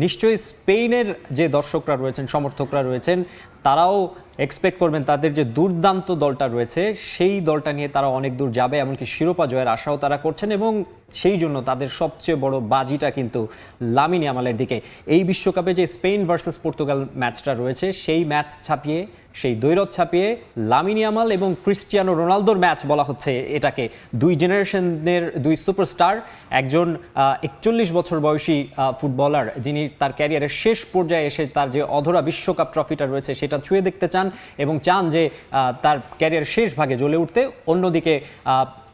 নিশ্চয়ই স্পেনের যে দর্শকরা রয়েছেন, সমর্থকরা রয়েছেন, তারাও এক্সপেক্ট করবেন তাদের যে দুর্দান্ত দলটা রয়েছে সেই দলটা নিয়ে তারা অনেক দূর যাবে, এমনকি শিরোপা জয়ের আশাও তারা করছেন এবং সেই জন্য তাদের সবচেয়ে বড় বাজিটা কিন্তু লামিন ইয়ামালের দিকে। এই বিশ্বকাপে যে স্পেন ভার্সেস পর্তুগাল ম্যাচটা রয়েছে সেই ম্যাচ ছাপিয়ে, সেই দ্বৈরথ ছাপিয়ে লামিন ইয়ামাল এবং ক্রিস্টিয়ানো রোনালদোর ম্যাচ বলা হচ্ছে এটাকে। দুই জেনারেশনের দুই সুপারস্টার, একজন 41 বছর বয়সী ফুটবলার যিনি তার ক্যারিয়ারের শেষ পর্যায়ে এসে তার যে অধরা বিশ্বকাপ ট্রফিটা রয়েছে সেটা ছুঁয়ে দেখতে চান এবং চান যে তার ক্যারিয়ারের শেষ ভাগে জ্বলে উঠতে। অন্যদিকে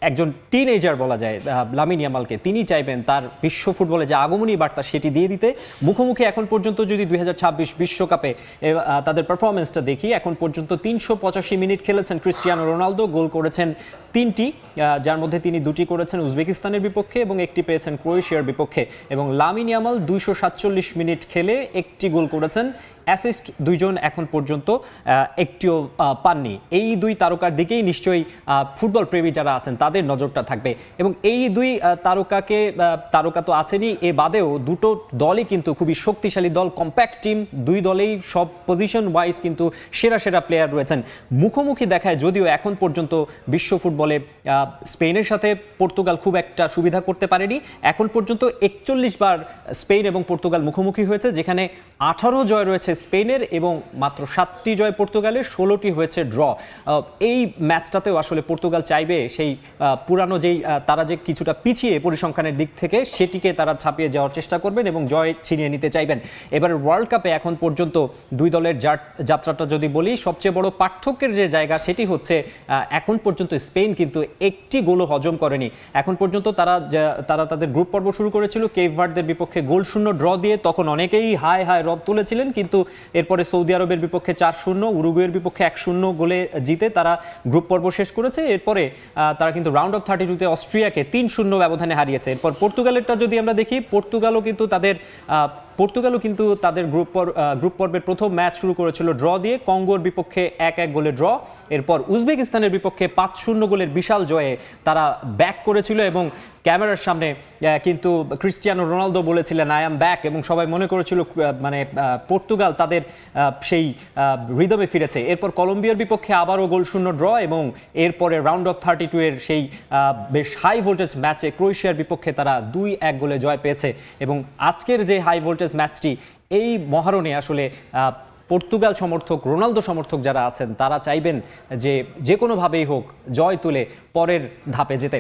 একজন টিনএজার বলা যায় লামিন ইয়ামালকে, তিনি চাইবেন তার বিশ্ব ফুটবলে যে আগমনী বার্তা সেটি দিয়ে দিতে। মুখোমুখি এখন পর্যন্ত যদি 2026 বিশ্বকাপে তাদের পারফরমেন্সটা দেখি, এখন পর্যন্ত 385 মিনিট খেলেছেন ক্রিস্টিয়ানো রোনালদো, গোল করেছেন 3টি, যার মধ্যে তিনি 2টি করেছেন উজবেকিস্তানের বিপক্ষে এবং 1টি পেয়েছেন ক্রোয়েশিয়ার বিপক্ষে। এবং লামিন ইয়ামাল 247 মিনিট খেলে 1টি গোল করেছেন, অ্যাসিস্ট 2জন এখন পর্যন্ত একটিও পাননি। এই দুই তারকার দিকেই নিশ্চয়ই ফুটবল প্রেমী যারা আছেন তাদের নজরটা থাকবে। এবং এই দুই তারকা তো আছেনই, এ বাদেও দুটো দলই কিন্তু খুবই শক্তিশালী দল, কম্প্যাক্ট টিম, দুই দলেই সব পজিশন ওয়াইজ কিন্তু সেরা সেরা প্লেয়ার রয়েছেন। মুখোমুখি দেখায় যদিও এখন পর্যন্ত বিশ্ব ফুটবলে স্পেনের সাথে পর্তুগাল খুব একটা সুবিধা করতে পারেনি। এখন পর্যন্ত 41 বার স্পেন এবং পর্তুগাল মুখোমুখি হয়েছে, যেখানে 18 জয় রয়েছে স্পেনের এবং মাত্র 7টি জয় পর্তুগালের, 16টি হয়েছে ড্র। এই ম্যাচটাতেও আসলে পর্তুগাল চাইবে সেই পুরানো যেই তারা যে কিছুটা পিছিয়ে পরিসংখ্যানের দিক থেকে সেটিকে তারা ছাপিয়ে যাওয়ার চেষ্টা করবেন এবং জয় ছিনিয়ে নিতে চাইবেন। এবার ওয়ার্ল্ড কাপে এখন পর্যন্ত দুই দলের যাত্রাটা যদি বলি, সবচেয়ে বড় পার্থক্যের যে জায়গা সেটি হচ্ছে এখন পর্যন্ত স্পেন কিন্তু একটি গোলও হজম করেনি। এখন পর্যন্ত তারা তাদের গ্রুপ পর্ব শুরু করেছিল কেপ ভার্দের বিপক্ষে 0-0 ড্র দিয়ে, তখন অনেকেই হায় হায় রব তুলেছিলেন, কিন্তু এরপরে সৌদি আরবের বিপক্ষে 4-0, উরুগুয়ের বিপক্ষে 1-0 গোলে জিতে তারা গ্রুপ পর্ব শেষ করেছে। এরপরে তারা কিন্তু রাউন্ড অফ 32-তে অস্ট্রিয়াকে 3-0 ব্যবধানে হারিয়েছে। এরপর পর্তুগালেরটা যদি আমরা দেখি, পর্তুগালও কিন্তু তাদের গ্রুপ পর্বের প্রথম ম্যাচ শুরু করেছিল ড্র দিয়ে, কঙ্গোর বিপক্ষে 1-1 গোলে ড্র। এরপর উজবেকিস্তানের বিপক্ষে 5-0 গোলের বিশাল জয়ে তারা ব্যাক করেছিল এবং ক্যামেরার সামনে কিন্তু ক্রিস্টিয়ানো রোনালদো বলেছিলেন আই অ্যাম ব্যাক, এবং সবাই মনে করেছিল পর্তুগাল তাদের সেই রিদমে ফিরেছে। এরপর কলম্বিয়ার বিপক্ষে আবারও 0-0 ড্র এবং এরপরে রাউন্ড অফ 32 এর সেই বেশ হাই ভোল্টেজ ম্যাচে ক্রোয়েশিয়ার বিপক্ষে তারা 2-1 গোলে জয় পেয়েছে। এবং আজকের যে হাই ভোল্টেজ ম্যাচটি, এই মহারণে আসলে পর্তুগাল সমর্থক, রোনালদো সমর্থক যারা আছেন তারা চাইবেন যে কোনোভাবেই হোক জয় তুলে পরের ধাপে যেতে।